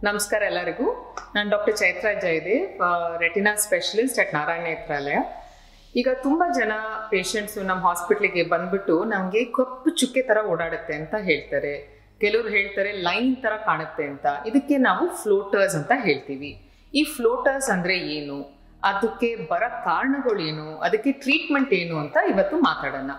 ನಮಸ್ಕಾರ ಎಲ್ಲರಿಗೂ. ನಾನು doctor Chaitra Jayadev, retina specialist at Narayana Nethralaya. ಈಗ ತುಂಬ ಜನ ಪೇಷಂಟ್ಸು ನಮ್ಮ ಹಾಸ್ಪಿಟ್ಲಿಗೆ ಬಂದ್ಬಿಟ್ಟು ನಮಗೆ ಕಪ್ಪು ಚುಕ್ಕೆ ಥರ ಓಡಾಡುತ್ತೆ ಅಂತ ಹೇಳ್ತಾರೆ. ಕೆಲವರು ಹೇಳ್ತಾರೆ ಲೈನ್ ಥರ ಕಾಣುತ್ತೆ ಅಂತ. ಇದಕ್ಕೆ ನಾವು ಫ್ಲೋಟರ್ಸ್ ಅಂತ ಹೇಳ್ತೀವಿ. ಈ ಫ್ಲೋಟರ್ಸ್ ಅಂದರೆ ಏನು, ಅದಕ್ಕೆ ಬರೋ ಕಾರಣಗಳೇನು, ಅದಕ್ಕೆ ಟ್ರೀಟ್ಮೆಂಟ್ ಏನು ಅಂತ ಇವತ್ತು ಮಾತಾಡೋಣ.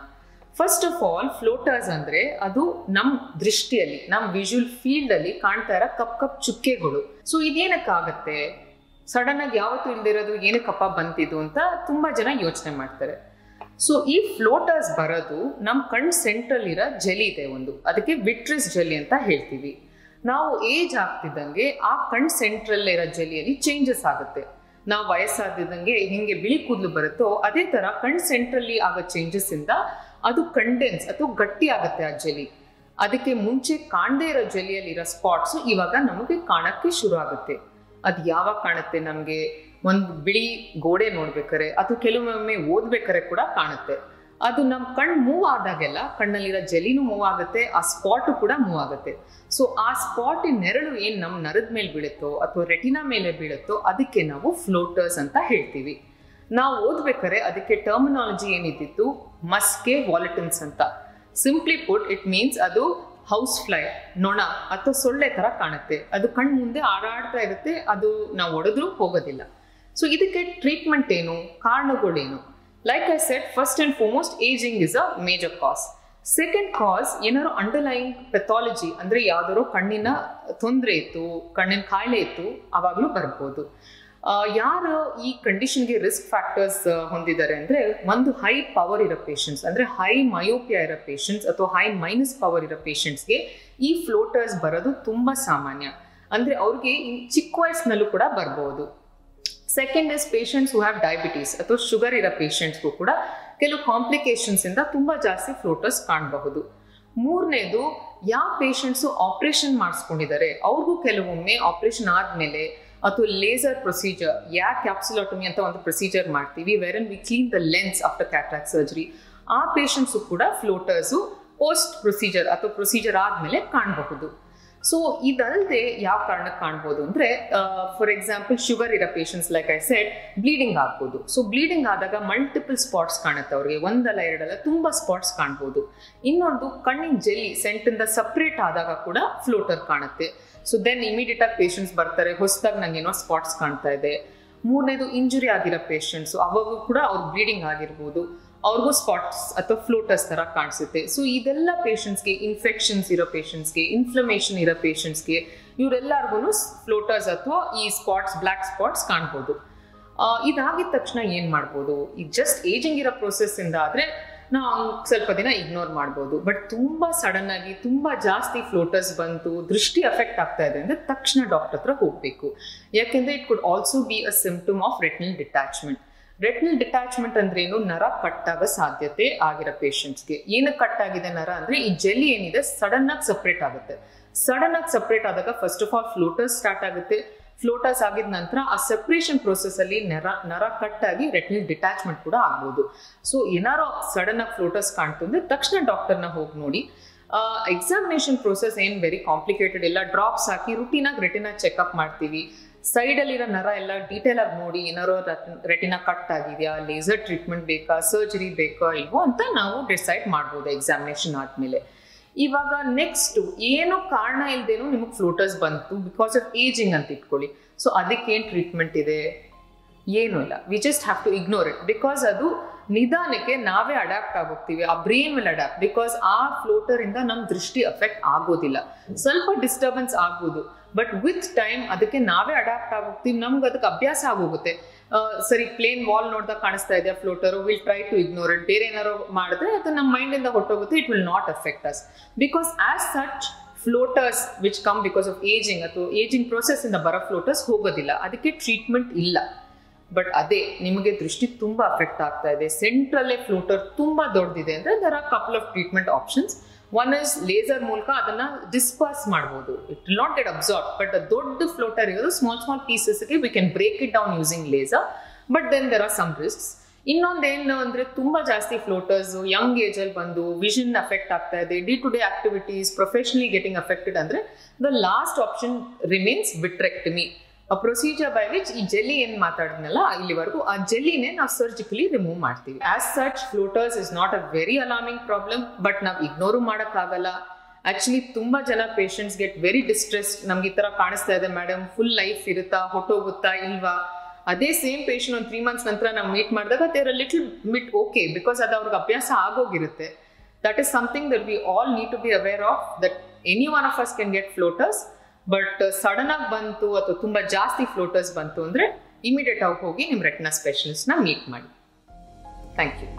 ಫಸ್ಟ್ ಆಫ್ ಆಲ್, ಫ್ಲೋಟರ್ಸ್ ಅಂದರೆ ಅದು ನಮ್ಮ ದೃಷ್ಟಿಯಲ್ಲಿ, ನಮ್ಮ ವಿಜುವಲ್ ಫೀಲ್ಡ್ ಅಲ್ಲಿ ಕಾಣ್ತಾ ಇರೋ ಕಪ್ ಚುಕ್ಕೆಗಳು. ಸೊ ಇದೇನಕ್ಕಾಗತ್ತೆ, ಸಡನ್ ಆಗಿ ಯಾವತ್ತೂ ಇಲ್ದಿರೋದು ಏನಕ್ಕಪ್ಪ ಬಂತಿದ್ದು ಅಂತ ತುಂಬಾ ಜನ ಯೋಚನೆ ಮಾಡ್ತಾರೆ. ಸೊ ಈ ಫ್ಲೋಟರ್ಸ್ ಬರೋದು ನಮ್ಮ ಕಣ್ ಸೆಂಟ್ರಲ್ ಇರೋ ಜೆಲಿ ಇದೆ ಒಂದು, ಅದಕ್ಕೆ ವಿಟ್ರಿಸ್ ಜೆಲಿ ಅಂತ ಹೇಳ್ತೀವಿ. ನಾವು ಏಜ್ ಆಗ್ತಿದ್ದಂಗೆ ಆ ಕಣ್ ಸೆಂಟ್ರಲ್ ಇರೋ ಜೆಲಿಯಲ್ಲಿ ಚೇಂಜಸ್ ಆಗುತ್ತೆ. ನಾವು ವಯಸ್ಸಾದಿದ್ದಂಗೆ ಹಿಂಗೆ ಬಿಳಿ ಕೂದಲು ಬರುತ್ತೋ ಅದೇ ತರ ಕಣ್ ಸೆಂಟ್ರಲ್ಲಿ ಆಗೋ ಚೇಂಜಸ್ ಇಂದ ಅದು ಕಂಡೆನ್ಸ್ ಅಥವಾ ಗಟ್ಟಿ ಆಗುತ್ತೆ ಆ ಜೆಲಿ. ಅದಕ್ಕೆ ಮುಂಚೆ ಕಾಣದೇ ಇರೋ ಜೆಲಿಯಲ್ಲಿರೋ ಸ್ಪಾಟ್ಸ್ ಇವಾಗ ನಮಗೆ ಕಾಣಕ್ಕೆ ಶುರು ಆಗುತ್ತೆ. ಅದು ಯಾವಾಗ ಕಾಣುತ್ತೆ, ನಮಗೆ ಒಂದು ಬಿಳಿ ಗೋಡೆ ನೋಡ್ಬೇಕಾರೆ ಅಥವಾ ಕೆಲವೊಮ್ಮೆ ಓದ್ಬೇಕಾರೆ ಕೂಡ ಕಾಣುತ್ತೆ. ಅದು ನಮ್ಮ ಕಣ್ಣು ಮೂವ್ ಆದಾಗೆಲ್ಲ ಕಣ್ಣಲ್ಲಿರೋ ಜೆಲಿನೂ ಮೂವ್ ಆಗುತ್ತೆ, ಆ ಸ್ಪಾಟು ಕೂಡ ಮೂವ್ ಆಗುತ್ತೆ. ಸೊ ಆ ಸ್ಪಾಟಿನ ನೆರಳು ಏನು ನಮ್ಮ ನರದ ಮೇಲೆ ಬೀಳುತ್ತೋ ಅಥವಾ ರೆಟಿನಾ ಮೇಲೆ ಬೀಳುತ್ತೋ ಅದಕ್ಕೆ ನಾವು ಫ್ಲೋಟರ್ಸ್ ಅಂತ ಹೇಳ್ತೀವಿ. ನಾವು ಓದ್ಬೇಕಾರೆ ಅದಕ್ಕೆ ಟರ್ಮಿನಾಲಜಿ ಏನಿದ್ದಿತ್ತು, ಮಸ್ಕೆ ವಾಲಿಟನ್ಸ್ ಅಂತ. ಸಿಂಪ್ಲಿ ಪುಟ್ ಇಟ್ ಮೀನ್ಸ್ ಅದು ಹೌಸ್ ಫ್ಲೈ, ನೊಣ ಅಥವಾ ಸೊಳ್ಳೆ ತರ ಕಾಣುತ್ತೆ. ಅದು ಕಣ್ಣು ಮುಂದೆ ಆಡಾಡ್ತಾ ಇರುತ್ತೆ, ಅದು ನಾವು ಹೊಡೆದ್ರೂ ಹೋಗೋದಿಲ್ಲ. ಸೊ ಇದಕ್ಕೆ ಟ್ರೀಟ್ಮೆಂಟ್ ಏನು, ಕಾರಣಗಳೇನು? Like I said, first and foremost ageing is a major cause. Second cause, ಏನಾದ್ರು ಅಂಡರ್ಲೈಯಿಂಗ್ ಪೆಥಾಲಜಿ ಅಂದ್ರೆ ಯಾವ್ದಾರೋ ಕಣ್ಣಿನ ತೊಂದರೆ ಇತ್ತು, ಕಣ್ಣಿನ ಕಾಯಿಲೆ ಇತ್ತು, ಅವಾಗ್ಲೂ ಬರ್ಬೋದು. ಯಾರು ಈ ಕಂಡೀಷನ್ಗೆ ರಿಸ್ಕ್ ಫ್ಯಾಕ್ಟರ್ಸ್ ಹೊಂದಿದ್ದಾರೆ ಅಂದ್ರೆ, ಒಂದು ಹೈ ಪವರ್ ಇರೋ ಪೇಷಂಟ್ಸ್ ಅಂದ್ರೆ ಹೈ ಮಯೋಪಿಯಾ ಇರೋ ಪೇಷಂಟ್ಸ್ ಅಥವಾ ಹೈ ಮೈನಸ್ ಪವರ್ ಇರೋ ಪೇಷಂಟ್ಸ್ಗೆ ಈ ಫ್ಲೋಟರ್ಸ್ ಬರೋದು ತುಂಬಾ ಸಾಮಾನ್ಯ. ಅಂದ್ರೆ ಅವ್ರಿಗೆ ಚಿಕ್ಕ ವಯಸ್ಸಿನಲ್ಲೂ ಕೂಡ ಬರ್ಬೋದು. Second is patients who have diabetes ಅಥವಾ ಶುಗರ್ ಇರೋ ಪೇಷಂಟ್ಸ್ಗೂ ಕೂಡ ಕೆಲವು ಕಾಂಪ್ಲಿಕೇಶನ್ಸ್ ಇಂದ ತುಂಬಾ ಜಾಸ್ತಿ ಫ್ಲೋಟರ್ಸ್ ಕಾಣಬಹುದು. ಮೂರನೇದು, ಯಾವ ಪೇಷಂಟ್ಸು ಆಪರೇಷನ್ ಮಾಡಿಸ್ಕೊಂಡಿದ್ದಾರೆ ಅವ್ರಿಗೂ ಕೆಲವೊಮ್ಮೆ ಆಪರೇಷನ್ ಆದ್ಮೇಲೆ ಅಥವಾ ಲೇಸರ್ ಪ್ರೊಸೀಜರ್, ಕ್ಯಾಪ್ಸುಲೋಟಮಿ ಅಂತ ಒಂದು ಪ್ರೊಸೀಜರ್ ಮಾಡ್ತೀವಿ, wherein we clean the lens after cataract surgery. ಆ ಪೇಷಂಟ್ಸು ಕೂಡ ಫ್ಲೋಟರ್ಸು ಪೋಸ್ಟ್ ಪ್ರೊಸೀಜರ್ ಅಥವಾ ಪ್ರೊಸೀಜರ್ ಆದ್ಮೇಲೆ ಕಾಣಬಹುದು. ಸೊ ಇದಲ್ಲದೆ ಯಾವ ಕಾರಣಕ್ಕೆ ಕಾಣ್ಬೋದು ಅಂದ್ರೆ, ಫಾರ್ ಎಕ್ಸಾಂಪಲ್ ಶುಗರ್ ಇರೋ patients like I said bleeding ಆಗ್ಬೋದು. ಸೊ ಬ್ಲೀಡಿಂಗ್ ಆದಾಗ ಮಲ್ಟಿಪಲ್ ಸ್ಪಾಟ್ಸ್ ಕಾಣುತ್ತೆ ಅವ್ರಿಗೆ, ಒಂದಲ್ಲ ಎರಡಲ್ಲ ತುಂಬಾ ಸ್ಪಾಟ್ಸ್ ಕಾಣ್ಬೋದು. ಇನ್ನೊಂದು, ಕಣ್ಣಿನ ಜೆಲಿ ಸೆಂಟಿಂದ ಸಪ್ರೇಟ್ ಆದಾಗ ಕೂಡ ಫ್ಲೋಟರ್ ಕಾಣುತ್ತೆ. ಸೊ ದೆನ್ ಇಮಿಡಿಯೇಟ್ ಆಗಿ ಪೇಷಂಟ್ಸ್ ಬರ್ತಾರೆ, ಹೊಸದಾಗಿ ನಂಗೆ ಏನೋ ಸ್ಪಾಟ್ಸ್ ಕಾಣ್ತಾ ಇದೆ. ಮೂರನೇದು, ಇಂಜುರಿ ಆಗಿರೋ ಪೇಷಂಟ್ಸ್, ಅವಾಗೂ ಕೂಡ ಅವ್ರು ಬ್ಲೀಡಿಂಗ್ ಆಗಿರ್ಬೋದು, ಅವ್ರಿಗೂ ಸ್ಪಾಟ್ಸ್ ಅಥವಾ ಫ್ಲೋಟರ್ಸ್ ತರ ಕಾಣಿಸುತ್ತೆ. ಸೊ ಇದೆಲ್ಲ ಪೇಷಂಟ್ಸ್ಗೆ, ಇನ್ಫೆಕ್ಷನ್ಸ್ ಇರೋ ಪೇಷಂಟ್ಸ್ಗೆ, ಇನ್ಫ್ಲಮೇಷನ್ ಇರೋ ಪೇಷಂಟ್ಸ್ಗೆ, ಇವರೆಲ್ಲರಿಗೂ ಫ್ಲೋಟರ್ಸ್ ಅಥವಾ ಈ ಸ್ಪಾಟ್ಸ್, ಬ್ಲ್ಯಾಕ್ ಸ್ಪಾಟ್ಸ್ ಕಾಣ್ಬೋದು. ಇದಾಗಿದ ತಕ್ಷಣ ಏನ್ ಮಾಡ್ಬೋದು? ಈ ಜಸ್ಟ್ ಏಜಿಂಗ್ ಇರೋ ಪ್ರೊಸೆಸ್ ಇಂದ ಆದ್ರೆ ನಾವು ಸ್ವಲ್ಪ ದಿನ ಇಗ್ನೋರ್ ಮಾಡ್ಬೋದು. ಬಟ್ ತುಂಬಾ ಸಡನ್ ಆಗಿ ತುಂಬಾ ಜಾಸ್ತಿ ಫ್ಲೋಟರ್ಸ್ ಬಂತು, ದೃಷ್ಟಿ ಅಫೆಕ್ಟ್ ಆಗ್ತಾ ಇದೆ ಅಂದ್ರೆ ತಕ್ಷಣ ಡಾಕ್ಟರ್ ಹತ್ರ ಹೋಗ್ಬೇಕು. ಯಾಕೆಂದ್ರೆ it could also be a symptom of retinal detachment. Retinal detachment ಅಂದ್ರೆ ಏನು, ನರ ಕಟ್ಟಾಗೋ ಸಾಧ್ಯತೆ ಆಗಿರೋ ಪೇಷಂಟ್ಸ್ಗೆ. ಏನಕ್ಕೆ ಕಟ್ ಆಗಿದೆ ನರ ಅಂದ್ರೆ, ಈ ಜೆಲ್ಲಿ ಏನಿದೆ ಸಡನ್ ಆಗಿ ಸಪ್ರೇಟ್ ಆಗುತ್ತೆ. ಸಡನ್ ಆಗಿ ಸಪ್ರೇಟ್ ಆದಾಗ first of all floaters start ಆಗುತ್ತೆ. ಫ್ಲೋಟರ್ಸ್ ಆಗಿದ ನಂತರ ಆ ಸೆಪರೇಷನ್ ಪ್ರೋಸೆಸ್ ಅಲ್ಲಿ ನರ ಕಟ್ ಆಗಿ ರೆಟಿನಲ್ ಡಿಟ್ಯಾಚ್ಮೆಂಟ್ ಕೂಡ ಆಗ್ಬೋದು. ಸೊ ಏನಾರೋ ಸಡನ್ ಆಗಿ ಫ್ಲೋಟರ್ಸ್ ಕಾಣ್ತು ಅಂದ್ರೆ ತಕ್ಷಣ ಡಾಕ್ಟರ್ನ ಹೋಗಿ ನೋಡಿ. ಎಕ್ಸಾಮಿನೇಷನ್ ಪ್ರೋಸೆಸ್ ಏನ್ ವೆರಿ ಕಾಂಪ್ಲಿಕೇಟೆಡ್ ಇಲ್ಲ. ಡ್ರಾಪ್ಸ್ ಹಾಕಿ ರುಟೀನ್ ಆಗಿ ರೆಟಿನಾ ಚೆಕ್ಅಪ್ ಮಾಡ್ತೀವಿ. ಸೈಡ್ ಅಲ್ಲಿರೋ ನರ ಎಲ್ಲ ಡೀಟೇಲ್ ಆಗಿ ನೋಡಿ, ಏನಾರೋ ರೆಟಿನಾ ಕಟ್ ಆಗಿದೆಯಾ, ಲೇಸರ್ ಟ್ರೀಟ್ಮೆಂಟ್ ಬೇಕಾ, ಸರ್ಜರಿ ಬೇಕಾ ಇಲ್ವೋ ಅಂತ ನಾವು ಡಿಸೈಡ್ ಮಾಡ್ಬೋದು ಎಕ್ಸಾಮಿನೇಷನ್ ಆದ್ಮೇಲೆ. ಇವಾಗ ನೆಕ್ಸ್ಟ್, ಏನು ಕಾರಣ ಇಲ್ದೇನು ನಿಮಗೆ ಫ್ಲೋಟರ್ಸ್ ಬಂತು ಬಿಕಾಸ್ ಆಫ್ ಏಜಿಂಗ್ ಅಂತ ಇಟ್ಕೊಳ್ಳಿ. ಸೊ ಅದಕ್ಕೇನು ಟ್ರೀಟ್ಮೆಂಟ್ ಇದೆ? ಏನೂ ಇಲ್ಲ. We just have to ignore it. Because ಅದು ನಿಧಾನಕ್ಕೆ ನಾವೇ ಅಡ್ಯಾಪ್ಟ್ ಆಗೋಗ್ತೀವಿ, ಆ ಬ್ರೈನ್ ವಿಲ್ ಅಡ್ಯಾಪ್ಟ್. ಬಿಕಾಸ್ ಆ ಫ್ಲೋಟರ್ ಇಂದ ನಮ್ಮ ದೃಷ್ಟಿ ಅಫೆಕ್ಟ್ ಆಗೋದಿಲ್ಲ, ಸ್ವಲ್ಪ ಡಿಸ್ಟರ್ಬೆನ್ಸ್ ಆಗ್ಬೋದು. ಬಟ್ ವಿತ್ ಟೈಮ್ ಅದಕ್ಕೆ ನಾವೇ ಅಡ್ಯಾಪ್ಟ್ ಆಗೋಗ್ತೀವಿ, ನಮ್ಗೆ ಅದಕ್ಕೆ ಅಭ್ಯಾಸ ಆಗೋಗುತ್ತೆ. ಸರಿ, ಪ್ಲೇನ್ ವಾಲ್ ನೋಡಿದಾಗ ಕಾಣಿಸ್ತಾ ಇದೆಯಾ floater, will try to ignore it. ಬೇರೆ ಏನಾರು ಮಾಡಿದ್ರೆ ಅದು ನಮ್ಮ ಮೈಂಡ್ ಇಂದ ಹೊಟ್ಟೋಗುತ್ತೆ, it will not affect us. Because as such floaters which come because of ageing ಅಥವಾ ಏಜಿಂಗ್ ಪ್ರೊಸೆಸ್ ಇಂದ ಬರೋ ಫ್ಲೋಟರ್ಸ್ ಹೋಗೋದಿಲ್ಲ, ಅದಕ್ಕೆ ಟ್ರೀಟ್ಮೆಂಟ್ ಇಲ್ಲ. ಬಟ್ ಅದೇ ನಿಮಗೆ ದೃಷ್ಟಿ ತುಂಬಾ ಅಫೆಕ್ಟ್ ಆಗ್ತಾ ಇದೆ, ಸೆಂಟ್ರಲ್ಲೇ ಫ್ಲೋಟರ್ ತುಂಬಾ ದೊಡ್ಡದಿದೆ ಅಂದ್ರೆ there are couple of treatment options. One is laser ಮೂಲಕ ಅದನ್ನ ಡಿಸ್ಪರ್ಸ್ ಮಾಡ್ಬೋದು. It will not get absorb. But ದೊಡ್ಡ ಫ್ಲೋಟರ್ ಇರೋದು ಸ್ಮಾಲ್ ಪೀಸಸ್ಗೆ we can break it down using laser. But then there are some risks. ಇನ್ನೊಂದೇನು ಅಂದ್ರೆ ತುಂಬಾ ಜಾಸ್ತಿ ಫ್ಲೋಟರ್ಸ್ ಯಂಗ್ ಏಜ್ ಅಲ್ಲಿ ಬಂದು ವಿಷನ್ ಅಫೆಕ್ಟ್ ಆಗ್ತಾ ಇದೆ, day to day activities professionally getting affected ಅಂದ್ರೆ the last option remains vitrectomy, ಆ ಪ್ರೊಸೀಜರ್ ಬೈ ವಿಚ್ ಈ ಜೆಲ್ಲಿ ಏನ್ ಮಾತಾಡಿದ್ನಲ್ಲ ಇಲ್ಲಿವರೆಗೂ ಆ ಜೆಲ್ಲಿನೇ ನಾವು ಸರ್ಜಿಕಲಿ ರಿಮೂವ್ ಮಾಡ್ತೀವಿ. As such floaters is not a very alarming problem, but ನಾವು ಇಗ್ನೋರು ಮಾಡೋಕ್ಕಾಗಲ್ಲ. ಆಕ್ಚುಲಿ ತುಂಬಾ ಜನ ಪೇಷಂಟ್ಸ್ ಗೆಟ್ ವೆರಿ ಡಿಸ್ಟ್ರೆಸ್, ನಮ್ಗೆ ಈ ತರ ಕಾಣಿಸ್ತಾ ಇದೆ ಮೇಡಮ್, ಫುಲ್ ಲೈಫ್ ಇರುತ್ತಾ, ಹೊಟ್ಟೋಗುತ್ತಾ ಇಲ್ವಾ. ಅದೇ ಸೇಮ್ ಪೇಷಂಟ್ ಒಂದು 3 months ನಂತರ ನಾವು ಮೀಟ್ ಮಾಡಿದಾಗ there a little bit okay, because ಅದು ಅವ್ರಿಗೆ ಅಭ್ಯಾಸ ಆಗೋಗಿರುತ್ತೆ. That is something that we all need to be aware of, that any one of us can get floaters. But sudden ಆಗಿ ಬಂತು ಅಥವಾ ತುಂಬಾ ಜಾಸ್ತಿ ಫ್ಲೋಟರ್ಸ್ ಬಂತು ಅಂದ್ರೆ ಇಮಿಡಿಯೇಟ್ ಆಗಿ ಹೋಗಿ ನಿಮ್ಮ ರೆಟಿನಾ ಸ್ಪೆಷಲಿಸ್ಟ್ ನ ಮೀಟ್ ಮಾಡಿ. Thank you.